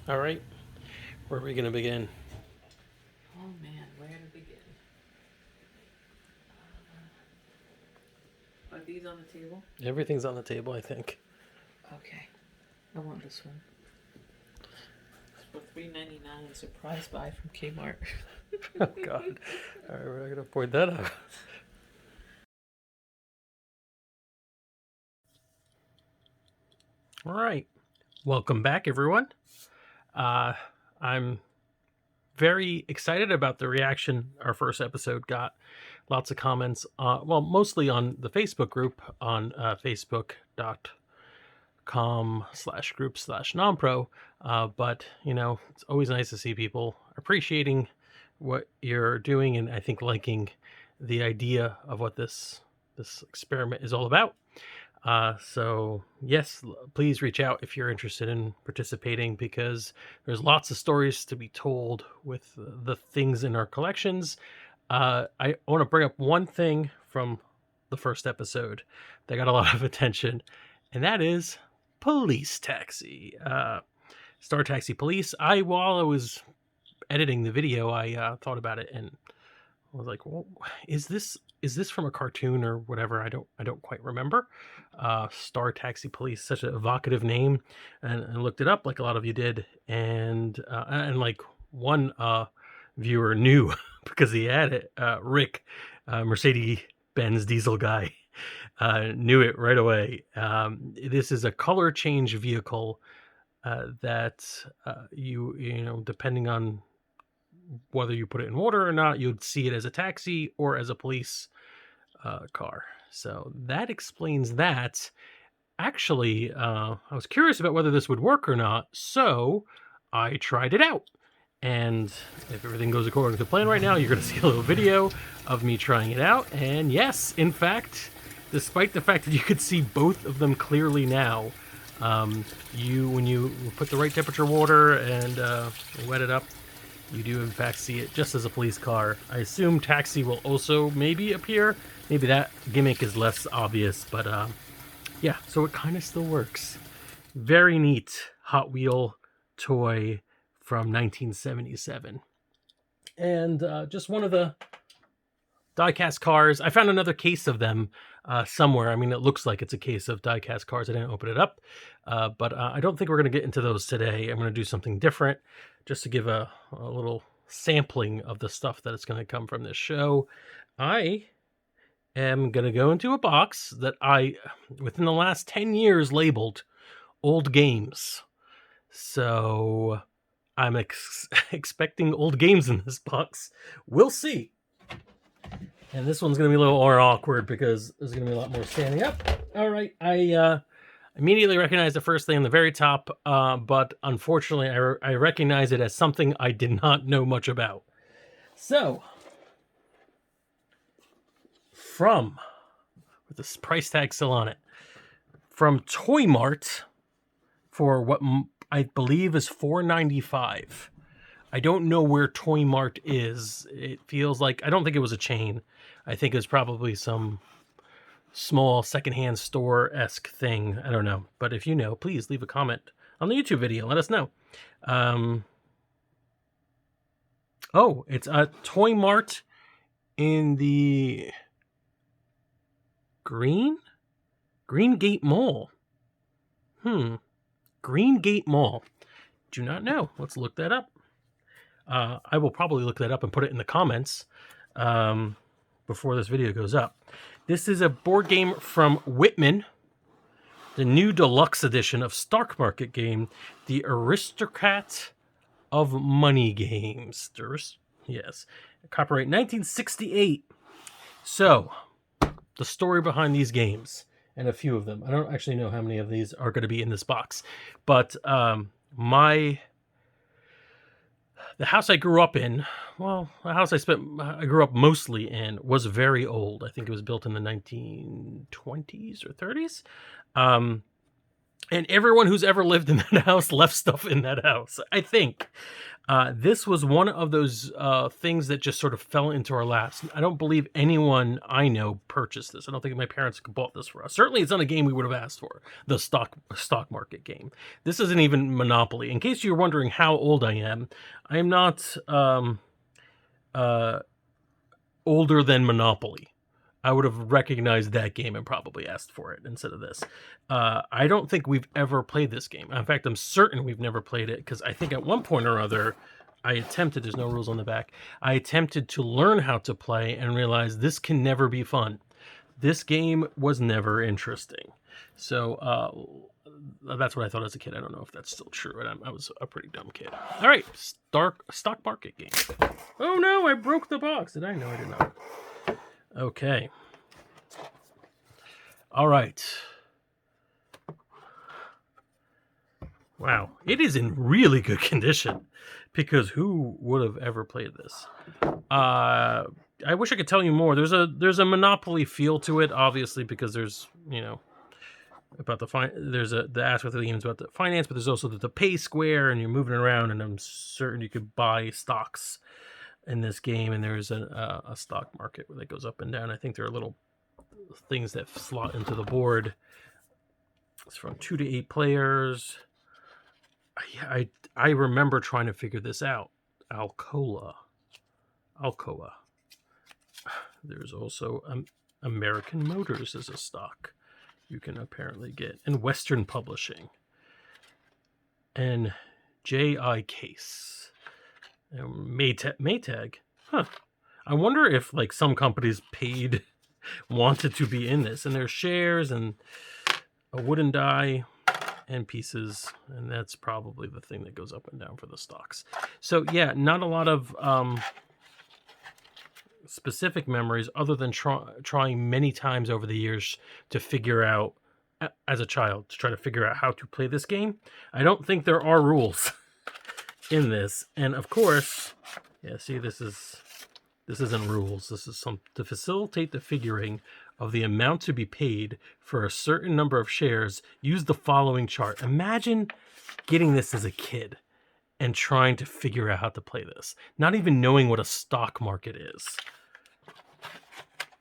All right, where are we going to begin? Oh man, where to begin? Are these on the table? Everything's on the table, I think. Okay, I want this one. It's for $3.99 surprise buy from Kmart. Oh, God. All right, we're going to point that out. All right. Welcome back, everyone. I'm very excited about the reaction our first episode got. Lots of comments, mostly on the Facebook group on facebook.com/group/nonpro. But, it's always nice to see people appreciating what you're doing and I think liking the idea of what this experiment is all about. So yes, please reach out if you're interested in participating because there's lots of stories to be told with the things in our collections. I want to bring up one thing from the first episode that got a lot of attention, and that is Police Taxi. Star Taxi Police. While I was editing the video, I thought about it and I was like, "Well, is this from a cartoon or whatever?" I don't quite remember. Star Taxi Police, such an evocative name, and I looked it up like a lot of you did, and like one viewer knew because he had it. Rick, Mercedes Benz diesel guy, knew it right away. This is a color change vehicle that depending on whether you put it in water or not, you'd see it as a taxi or as a police car. So that explains that. Actually, I was curious about whether this would work or not, so I tried it out. And if everything goes according to plan right now, you're going to see a little video of me trying it out. And yes, in fact, despite the fact that you could see both of them clearly now, when you put the right temperature water and wet it up, you do in fact see it just as a police car. I assume taxi will also maybe appear. Maybe that gimmick is less obvious, but yeah, so it kind of still works. Very neat Hot Wheel toy from 1977. And just one of the die-cast cars. I found another case of them somewhere. I mean, it looks like it's a case of die-cast cars. I didn't open it up, but I don't think we're going to get into those today. I'm going to do something different just to give a little sampling of the stuff that is going to come from this show. I am going to go into a box that I, within the last 10 years, labeled old games. So I'm expecting old games in this box. We'll see. And this one's going to be a little more awkward because there's going to be a lot more standing up. All right. I immediately recognize the first thing on the very top, but unfortunately, I recognize it as something I did not know much about. So, with this price tag still on it, from Toy Mart for what I believe is $4.95. I don't know where Toy Mart is. It feels like, I don't think it was a chain. I think it was probably some small secondhand store-esque thing. I don't know. But if you know, please leave a comment on the YouTube video. Let us know. It's a Toy Mart in the Green Gate Mall. Green Gate Mall. Do not know. Let's look that up. I will probably look that up and put it in the comments before this video goes up. This is a board game from Whitman, the new deluxe edition of Stock Market game, the Aristocrat of Money Games. Yes, copyright 1968. So, the story behind these games, and a few of them. I don't actually know how many of these are going to be in this box, but the house I grew up in, the house I grew up mostly in was very old. I think it was built in the 1920s or 30s. And everyone who's ever lived in that house left stuff in that house, I think. This was one of those things that just sort of fell into our laps. I don't believe anyone I know purchased this. I don't think my parents bought this for us. Certainly, it's not a game we would have asked for. The stock market game. This isn't even Monopoly. In case you're wondering how old I am not older than Monopoly. I would have recognized that game and probably asked for it instead of this. I don't think we've ever played this game. In fact, I'm certain we've never played it because I think at one point or other, I attempted, there's no rules on the back, I attempted to learn how to play and realized this can never be fun. This game was never interesting. So that's what I thought as a kid. I don't know if that's still true. I was a pretty dumb kid. All right, stock market game. Oh no, I broke the box. Did I? No, I did not. Okay. All right. Wow. It is in really good condition because who would have ever played this? I wish I could tell you more. There's a Monopoly feel to it, obviously, because there's, about the aspect of the game is about the finance, but there's also the pay square and you're moving around, and I'm certain you could buy stocks in this game, and there's a stock market that goes up and down. I think there are little things that slot into the board. It's from 2 to 8 players. I remember trying to figure this out. Alcoa. There's also American Motors as a stock you can apparently get, and Western Publishing, and J.I. Case, and Maytag. Huh. I wonder if like some companies wanted to be in this, and there's shares and a wooden die and pieces, and that's probably the thing that goes up and down for the stocks. So yeah, not a lot of specific memories other than trying many times over the years to figure out, as a child, to try to figure out how to play this game. I don't think there are rules in this, and of course, yeah, see, this isn't rules. This is to facilitate the figuring of the amount to be paid for a certain number of shares. Use the following chart. Imagine getting this as a kid and trying to figure out how to play this, not even knowing what a stock market is.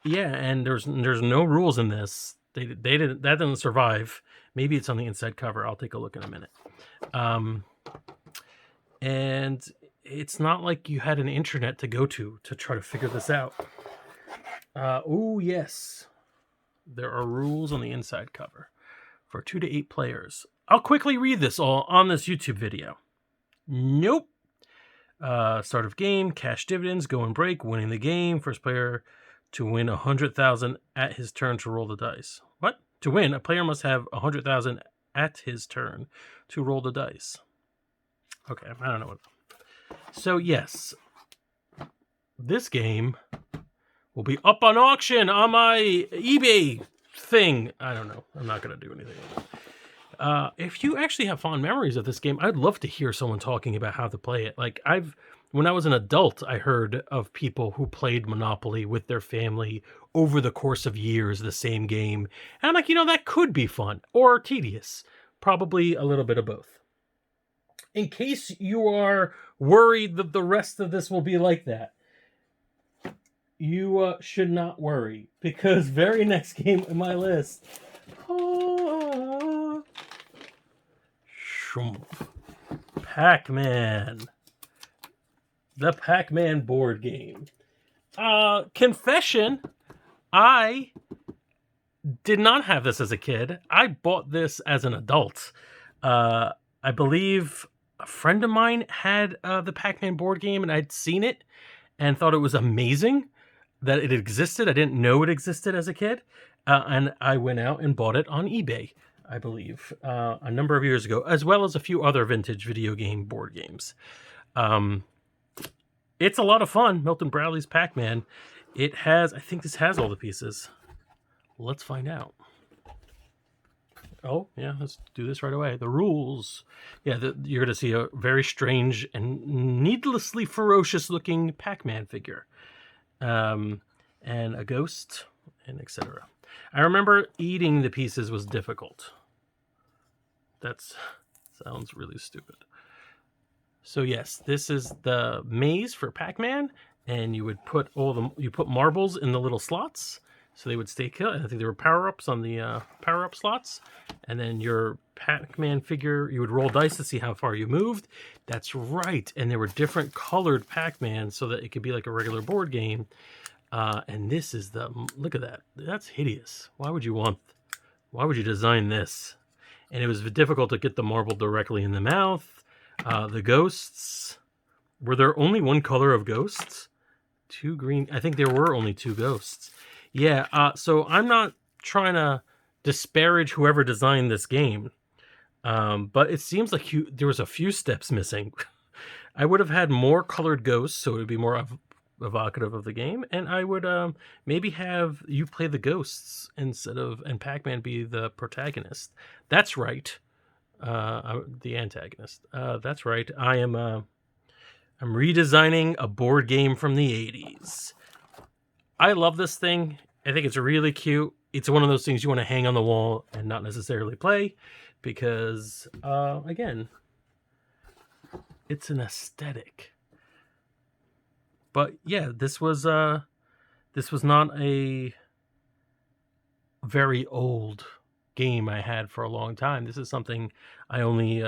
Yeah, and there's no rules in this. That didn't survive. Maybe it's on the inside cover. I'll take a look in a minute. And it's not like you had an internet to go to try to figure this out. Oh yes, there are rules on the inside cover for 2 to 8 players. I'll quickly read this all on this YouTube video. Nope. Start of game, cash dividends, go and break, winning the game. First player to win 100,000 at his turn to roll the dice. What? To win, a player must have 100,000 at his turn to roll the dice. Okay, I don't know what. So yes, this game will be up on auction on my eBay thing. I don't know. I'm not going to do anything with it. If you actually have fond memories of this game, I'd love to hear someone talking about how to play it. Like when I was an adult, I heard of people who played Monopoly with their family over the course of years, the same game. And I'm like, that could be fun or tedious. Probably a little bit of both. In case you are worried that the rest of this will be like that, you should not worry, because very next game in my list, Pac-Man. The Pac-Man board game. Confession, I did not have this as a kid. I bought this as an adult. I believe a friend of mine had the Pac-Man board game, and I'd seen it and thought it was amazing that it existed. I didn't know it existed as a kid. And I went out and bought it on eBay, I believe, a number of years ago, as well as a few other vintage video game board games. It's a lot of fun. Milton Bradley's Pac-Man. I think this has all the pieces. Let's find out. Oh, yeah, let's do this right away. The rules. Yeah, you're going to see a very strange and needlessly ferocious looking Pac-Man figure. And a ghost, and etc. I remember eating the pieces was difficult. That's sounds really stupid. So yes, this is the maze for Pac-Man, and you would put marbles in the little slots, so they would stay killed. I think there were power-ups on the power-up slots, and then your Pac-Man figure, you would roll dice to see how far you moved. That's right, and there were different colored Pac-Man so that it could be like a regular board game. And this is look at that. That's hideous. Why would you design this? And it was difficult to get the marble directly in the mouth. The ghosts, were there only one color of ghosts? Two green. I think there were only two ghosts. Yeah, so I'm not trying to disparage whoever designed this game, but it seems like there was a few steps missing. I would have had more colored ghosts, so it would be more evocative of the game, and I would maybe have you play the ghosts and Pac-Man be the protagonist. That's right. The antagonist. That's right. I'm redesigning a board game from the 80s. I love this thing. I think it's really cute. It's one of those things you want to hang on the wall and not necessarily play because, again, it's an aesthetic. But yeah, this was not a very old game I had for a long time. This is something I only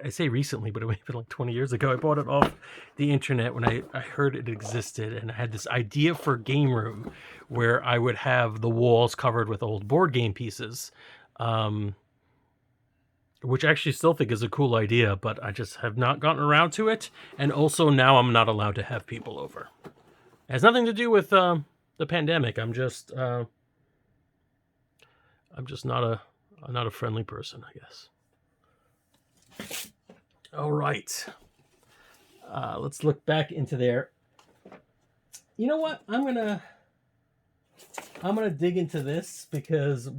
I say recently, but it may have been like 20 years ago. I bought it off the internet when I heard it existed, and I had this idea for a game room where I would have the walls covered with old board game pieces, which I actually still think is a cool idea, but I just have not gotten around to it. And also now I'm not allowed to have people over. It has nothing to do with the pandemic. I'm just not a friendly person, I guess. All right. Let's look back into there. You know what? I'm gonna dig into this because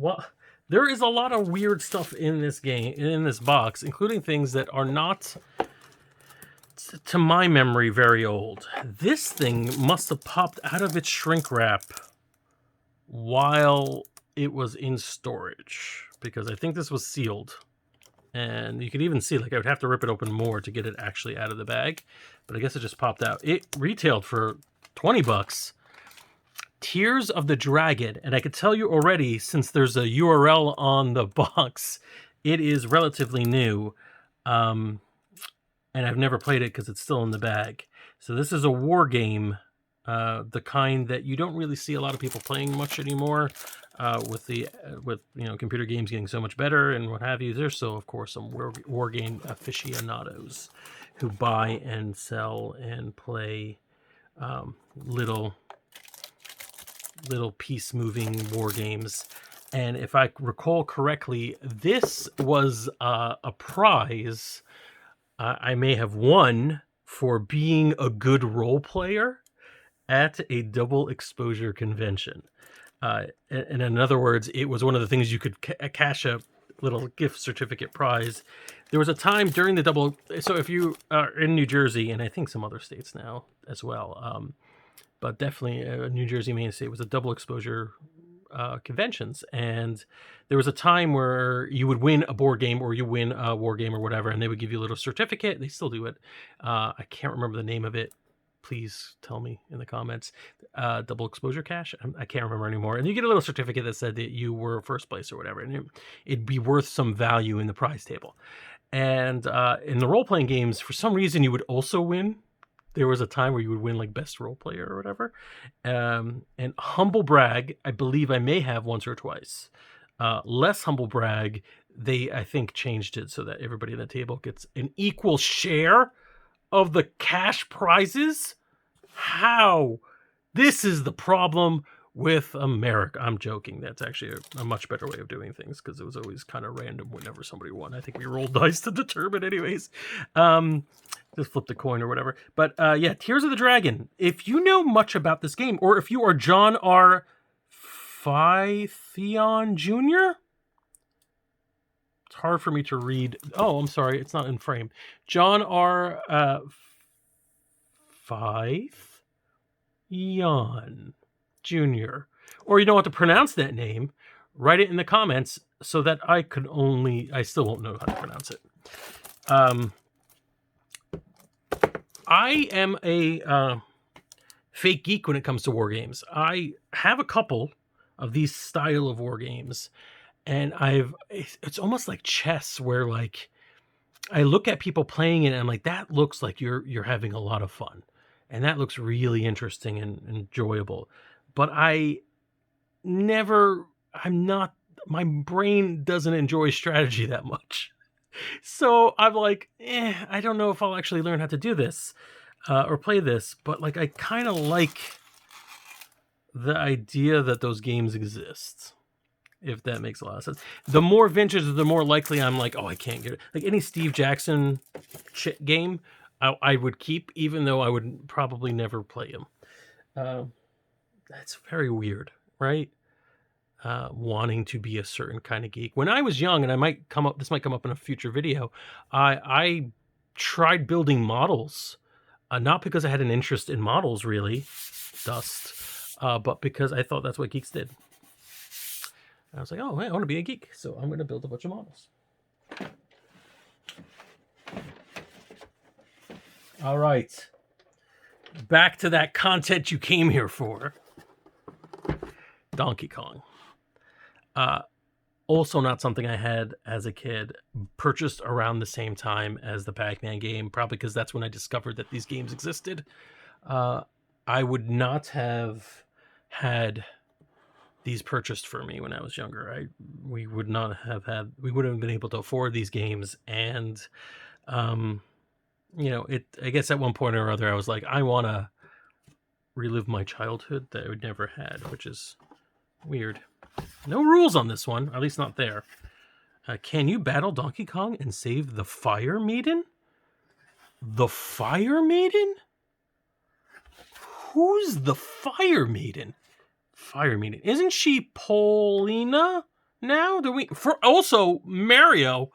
there is a lot of weird stuff in this game, in this box, including things that are not, to my memory, very old. This thing must have popped out of its shrink wrap while it was in storage, because I think this was sealed. And you could even see, like, I would have to rip it open more to get it actually out of the bag. But I guess it just popped out. It retailed for $20. Tears of the Dragon. And I could tell you already, since there's a URL on the box, it is relatively new. And I've never played it because it's still in the bag. So this is a war game, the kind that you don't really see a lot of people playing much anymore. With computer games getting so much better and what have you, there's still, of course, some war game aficionados who buy and sell and play little piece moving war games. And if I recall correctly, this was a prize I may have won for being a good role player at a double exposure convention. And in other words, it was one of the things you could cash a little gift certificate prize. There was a time during the double. So if you are in New Jersey, and I think some other states now as well, but definitely New Jersey, Maine State was a double exposure conventions. And there was a time where you would win a board game or you win a war game or whatever, and they would give you a little certificate. They still do it. I can't remember the name of it. Please tell me in the comments. Double exposure cash. I can't remember anymore. And you get a little certificate that said that you were first place or whatever, and it'd be worth some value in the prize table. And in the role-playing games, for some reason, you would also win. There was a time where you would win like best role player or whatever. And humble brag, I believe I may have once or twice. Less humble brag, they, I think, changed it so that everybody at the table gets an equal share of the cash prizes. How? This is the problem with America. I'm joking. That's actually a much better way of doing things, because it was always kind of random whenever somebody won. I think we rolled dice to determine anyways. Just flipped a coin or whatever. But yeah, Tears of the Dragon. If you know much about this game, or if you are John R. Fythian Jr., it's hard for me to read. Oh, I'm sorry. It's not in frame. John R. Fythian Jr. Or you don't want to pronounce that name, write it in the comments. so that I still won't know how to pronounce it. I am a fake geek when it comes to war games. I have a couple of these style of war games, and it's almost like chess, where like I look at people playing it and I'm like, that looks like you're having a lot of fun, and that looks really interesting and enjoyable. But I'm not, my brain doesn't enjoy strategy that much. So I'm like, I don't know if I'll actually learn how to do this or play this. But like, I kind of like the idea that those games exist, if that makes a lot of sense. The more vintage, the more likely I'm like, oh, I can't get it. Like any Steve Jackson game, I would keep, even though I would probably never play him. That's very weird, right? Wanting to be a certain kind of geek. When I was young, and this might come up in a future video, I tried building models, not because I had an interest in models, really, but because I thought that's what geeks did. I was like, oh, man, I want to be a geek, so I'm going to build a bunch of models. All right. Back to that content you came here for. Donkey Kong. Also not something I had as a kid. Purchased around the same time as the Pac-Man game, probably because that's when I discovered that these games existed. I would not have had these purchased for me when I was younger. We wouldn't have been able to afford these games, and I guess at one point or other I was like, I want to relive my childhood that I would never had, which is weird. No rules on this one, at least not there. Can you battle Donkey Kong and save the Fire Maiden? The Fire Maiden? Who's the Fire Maiden? Fire Maiden. Isn't she Paulina now? Also Mario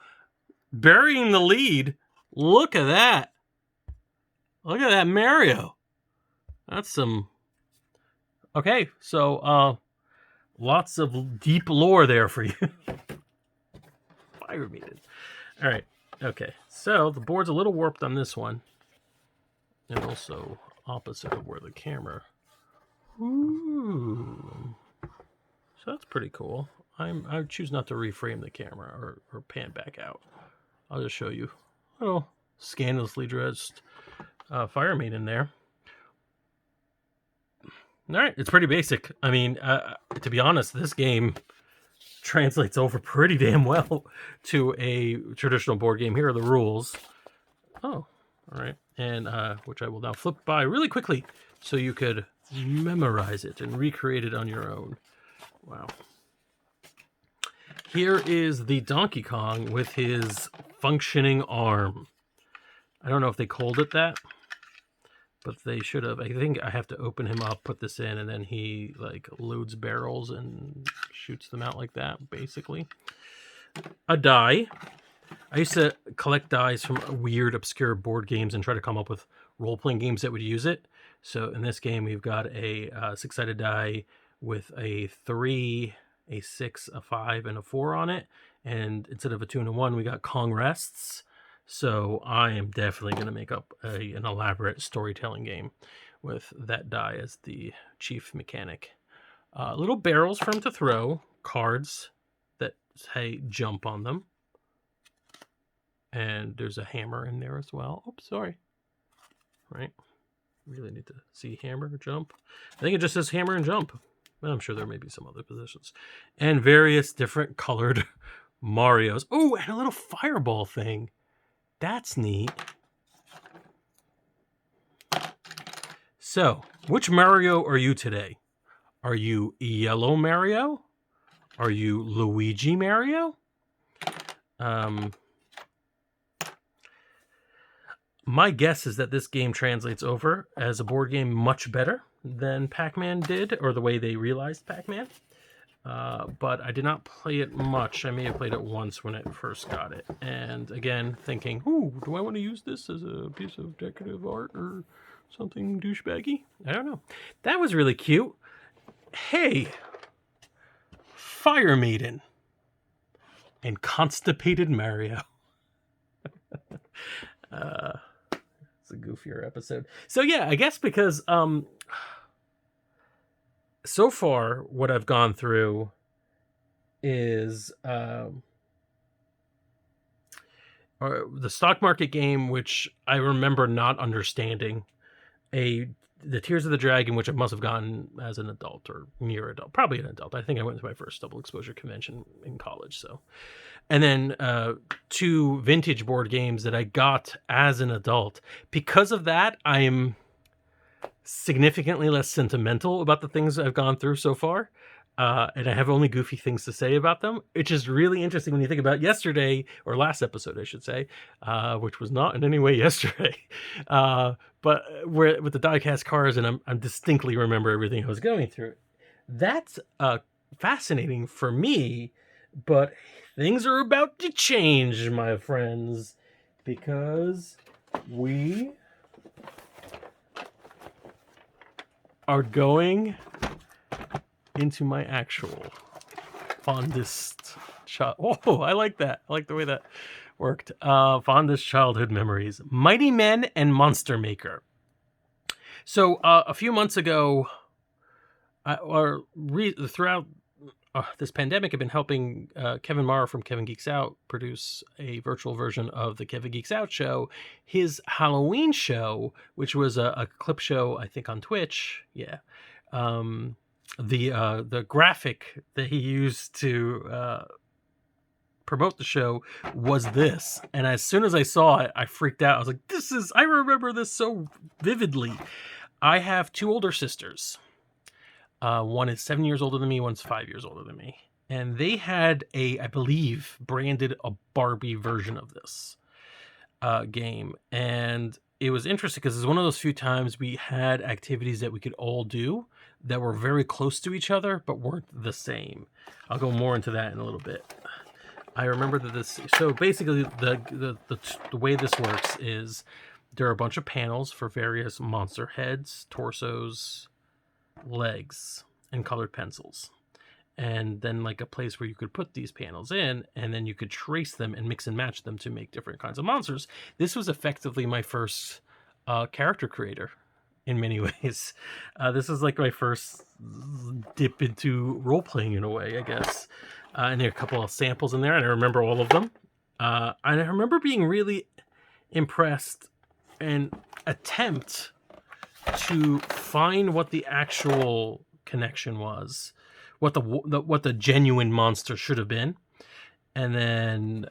burying the lead. Look at that. Look at that Mario. That's some... Okay, so lots of deep lore there for you. Fire Maiden. All right. Okay. So the board's a little warped on this one, and also opposite of where the camera. Ooh. So that's pretty cool. I choose not to reframe the camera or pan back out. I'll just show you a little scandalously dressed Fire Maiden there. All right. It's pretty basic. I mean, to be honest, this game translates over pretty damn well to a traditional board game. Here are the rules. Oh, all right. And which I will now flip by really quickly so you could memorize it and recreate it on your own. Wow. Here is the Donkey Kong with his functioning arm. I don't know if they called it that, but they should have. I think I have to open him up, put this in, and then he like loads barrels and shoots them out like that, basically. A die. I used to collect dies from weird, obscure board games and try to come up with role-playing games that would use it. So in this game, we've got a 6-sided die with a 3, a 6, a 5, and a 4 on it. And instead of a 2 and a 1, we got Kong Rests. So I am definitely going to make up an elaborate storytelling game with that die as the chief mechanic. Little barrels for him to throw, cards that say jump on them. And there's a hammer in there as well. Oops, sorry. Right. Really need to see hammer, jump. I think it just says hammer and jump. I'm sure there may be some other positions. And various different colored Marios. Oh, and a little fireball thing. That's neat. So, which Mario are you today? Are you Yellow Mario? Are you Luigi Mario? My guess is that this game translates over as a board game much better than Pac-Man did, or the way they realized Pac-Man. But I did not play it much. I may have played it once when I first got it. And again, thinking, ooh, do I want to use this as a piece of decorative art or something douchebaggy? I don't know. That was really cute. Hey, Fire Maiden. and Constipated Mario. It's a goofier episode. So yeah, I guess because so far what I've gone through is or the stock market game, which I remember not understanding, the Tears of the Dragon, which I must have gotten as an adult or near adult, probably an adult. I think I went to my first double exposure convention in college. So, and then 2 vintage board games that I got as an adult. Because of that, I am significantly less sentimental about the things I've gone through so far. And I have only goofy things to say about them, which is really interesting when you think about yesterday, or last episode, I should say, which was not in any way yesterday. But we're with the diecast cars, and I'm distinctly remember everything I was going through. That's fascinating for me, but things are about to change, my friends, because we are going into my actual fondest child. Oh, I like that. I like the way that worked. Fondest childhood memories: Mighty Men and Monster Maker. So a few months ago, throughout this pandemic, I've been helping Kevin Mara from Kevin Geeks Out produce a virtual version of the Kevin Geeks Out show, his Halloween show, which was a clip show, I think, on Twitch. Yeah. The graphic that he used to promote the show was this, and as soon as I saw it, I freaked out. I was like, I remember this so vividly. I have 2 older sisters. One is 7 years older than me, one's 5 years older than me, and they had I believe, branded a Barbie version of this game, and it was interesting because it's one of those few times we had activities that we could all do that were very close to each other but weren't the same. I'll go more into that in a little bit. I remember that so basically the way this works is there are a bunch of panels for various monster heads, torsos, legs, and colored pencils. And then like a place where you could put these panels in, and then you could trace them and mix and match them to make different kinds of monsters. This was effectively my first character creator in many ways. This is like my first dip into role-playing in a way, I guess. And there are a couple of samples in there, and I remember all of them. And I remember being really impressed and attempt to find what the actual connection was, what the genuine monster should have been, and then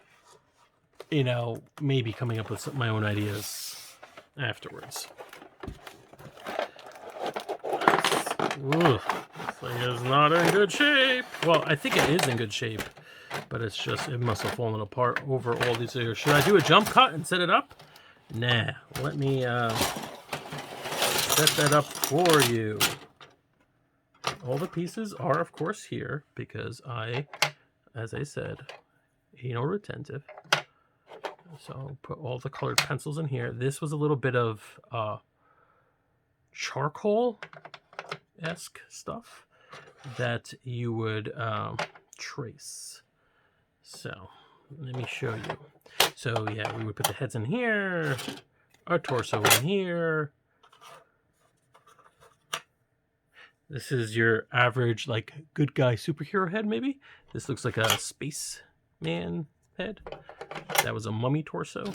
maybe coming up with my own ideas afterwards. This thing is not in good shape. Well, I think it is in good shape, but it must have fallen apart over all these years. Should I do a jump cut and set it up? Nah, let me set that up for you. All the pieces are, of course, here because as I said, anal retentive. So I'll put all the colored pencils in here. This was a little bit of charcoal-esque stuff that you would trace. So let me show you. So yeah, we would put the heads in here, our torso in here. This is your average, like, good guy superhero head, maybe. This looks like a spaceman head. That was a mummy torso.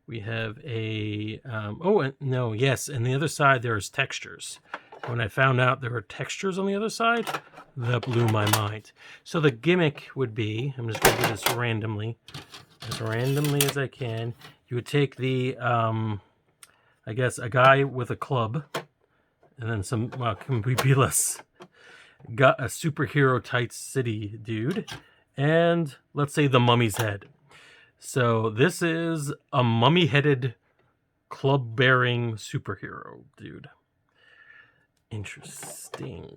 We have a and the other side there's textures. When I found out there were textures on the other side, that blew my mind. So the gimmick would be, I'm just going to do this randomly as I can. You would take the, I guess, a guy with a club, and then some, well, can we be less? Got a superhero tight city dude, and let's say the mummy's head. So this is a mummy-headed, club-bearing superhero dude. Interesting.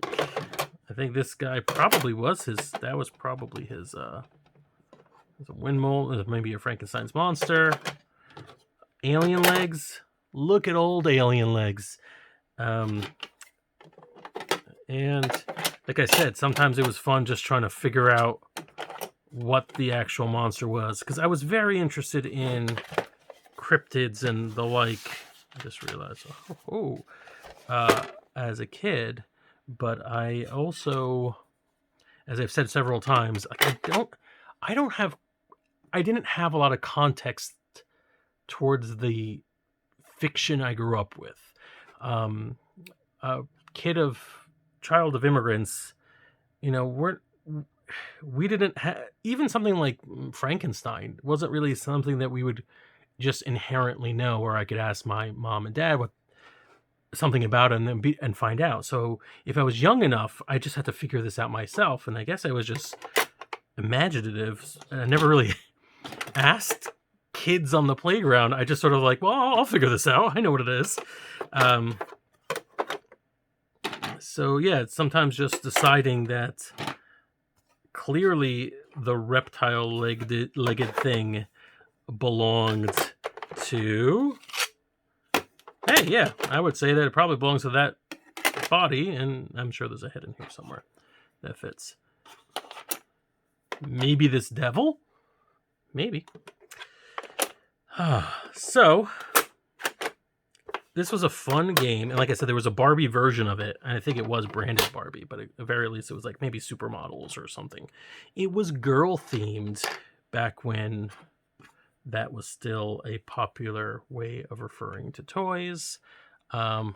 I think this guy probably was his. That was probably his. A windmill. Maybe a Frankenstein's monster. Alien legs. Look at old alien legs. And like I said, sometimes it was fun just trying to figure out what the actual monster was, because I was very interested in cryptids and the like. I just realized, as a kid, but I also, as I've said several times, I didn't have a lot of context towards the fiction I grew up with. Um, a child of immigrants, we didn't have even something like Frankenstein wasn't really something that we would just inherently know, or I could ask my mom and dad what something about it and find out. So if I was young enough, I just had to figure this out myself, and I guess I was just imaginative. I never really asked kids on the playground. I just sort of like, well, I'll figure this out. I know what it is. So yeah, it's sometimes just deciding that clearly the reptile-legged thing belonged to... Hey, yeah, I would say that it probably belongs to that body, and I'm sure there's a head in here somewhere that fits. Maybe this devil? Maybe. So, this was a fun game, and like I said, there was a Barbie version of it, and I think it was branded Barbie, but at the very least it was like maybe supermodels or something. It was girl-themed back when that was still a popular way of referring to toys. And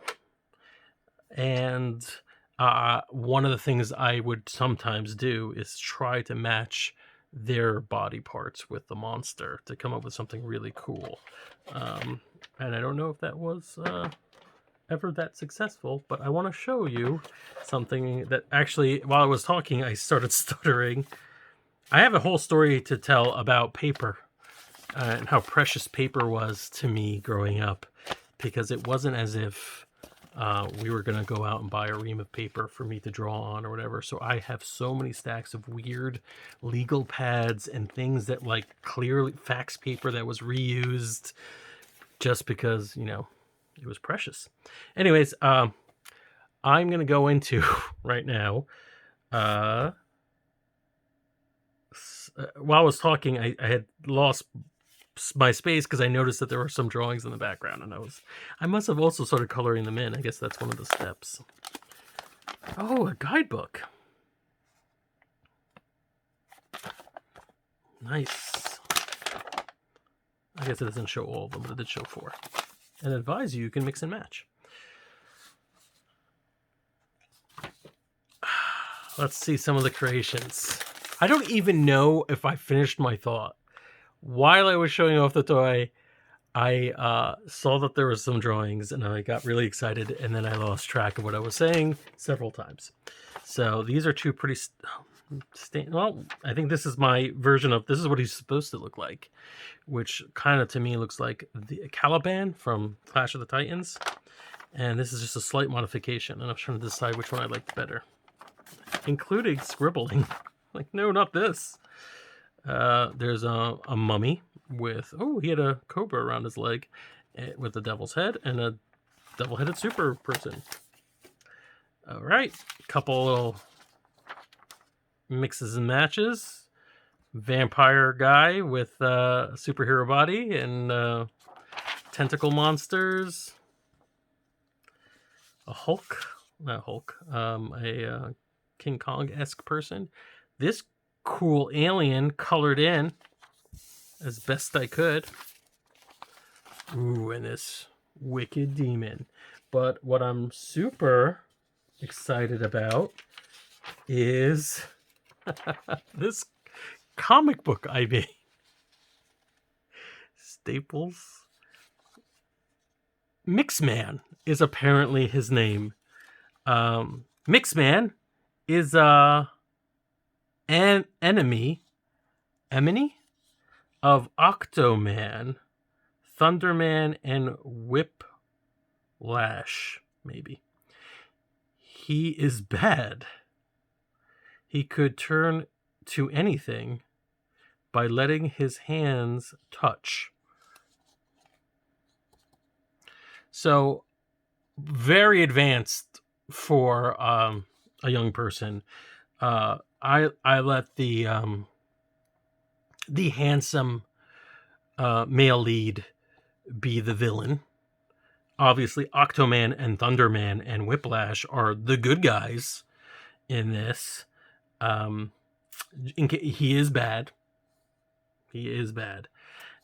one of the things I would sometimes do is try to match their body parts with the monster to come up with something really cool. And I don't know if that was ever that successful, but I want to show you something that actually, while I was talking, I started stuttering. I have a whole story to tell about paper and how precious paper was to me growing up, because it wasn't as if we were going to go out and buy a ream of paper for me to draw on or whatever. So I have so many stacks of weird legal pads and things that like clearly fax paper that was reused just because, it was precious. Anyways, I'm going to go into right now. While I was talking, I had lost my space because I noticed that there were some drawings in the background, and I must have also started coloring them in. I guess that's one of the steps. Oh, a guidebook. Nice. I guess it doesn't show all of them, but it did show 4. And advise you can mix and match. Let's see some of the creations. I don't even know if I finished my thought. While I was showing off the toy, I saw that there were some drawings, and I got really excited, and then I lost track of what I was saying several times. So these are two pretty... well, I think this is my version of... This is what he's supposed to look like, which kind of, to me, looks like the Caliban from Clash of the Titans. And this is just a slight modification, and I'm trying to decide which one I liked better, including scribbling. Like, no, not this. There's a mummy with... Oh, he had a cobra around his leg with the devil's head and a devil-headed super person. All right. Couple little mixes and matches. Vampire guy with a superhero body and tentacle monsters. A Hulk. Not Hulk. A King Kong-esque person. This cool alien colored in as best I could. Ooh, and this wicked demon. But what I'm super excited about is this comic book I made. Staples. Mixman is apparently his name. Mixman is an enemy of Octoman, Thunderman, and Whiplash, maybe. He is bad. He could turn to anything by letting his hands touch. So, very advanced for a young person. I let the the handsome male lead be the villain. Obviously, Octoman and Thunderman and Whiplash are the good guys in this. He is bad. He is bad.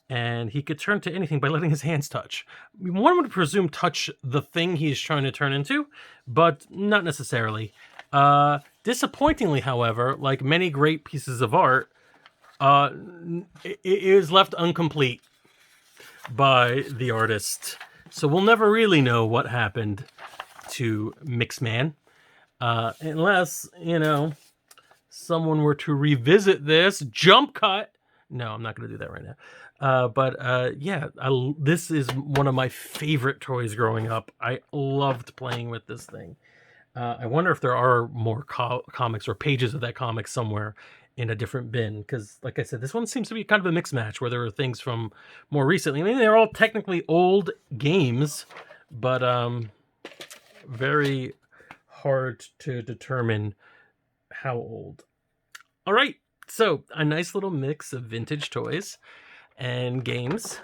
And he could turn to anything by letting his hands touch. One would presume touch the thing he's trying to turn into, but not necessarily. Disappointingly, however, like many great pieces of art, it is left incomplete by the artist. So we'll never really know what happened to Mixman. Unless, someone were to revisit this jump cut. No, I'm not going to do that right now. This is one of my favorite toys growing up. I loved playing with this thing. I wonder if there are more comics or pages of that comic somewhere in a different bin. Because, like I said, this one seems to be kind of a mixed match where there are things from more recently. I mean, they're all technically old games, but very hard to determine how old. All right, so a nice little mix of vintage toys and games.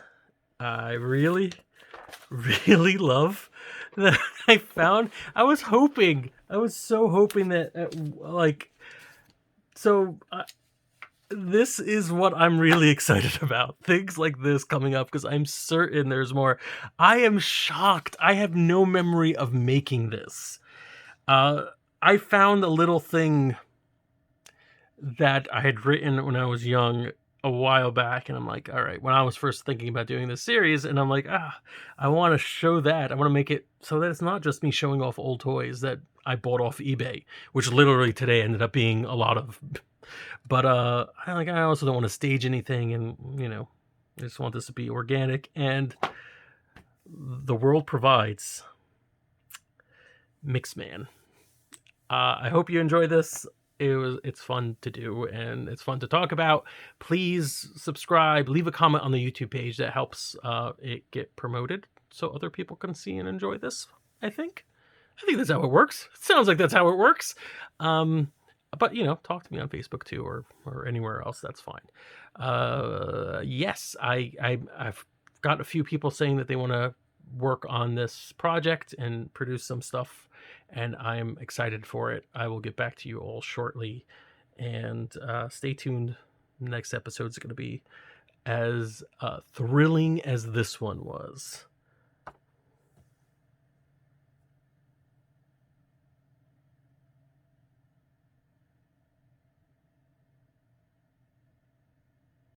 I really, really love that I found. I was so hoping that, this is what I'm really excited about. Things like this coming up because I'm certain there's more. I am shocked. I have no memory of making this. I found a little thing that I had written when I was young a while back, and I'm like, all right, when I was first thinking about doing this series, and I'm like, I want to show that. I want to make it so that it's not just me showing off old toys that I bought off eBay, which literally today ended up being a lot of. But I also don't want to stage anything, and I just want this to be organic, and the world provides. Mixman. I hope you enjoy this. It's fun to do and it's fun to talk about. Please subscribe, leave a comment on the YouTube page. That helps it get promoted so other people can see and enjoy this. I think that's how it works. It sounds like that's how it works. But talk to me on Facebook too, or anywhere else. That's fine. Yes, I've got a few people saying that they want to work on this project and produce some stuff, and I'm excited for it. I will get back to you all shortly, and stay tuned. Next episode is going to be as thrilling as this one was.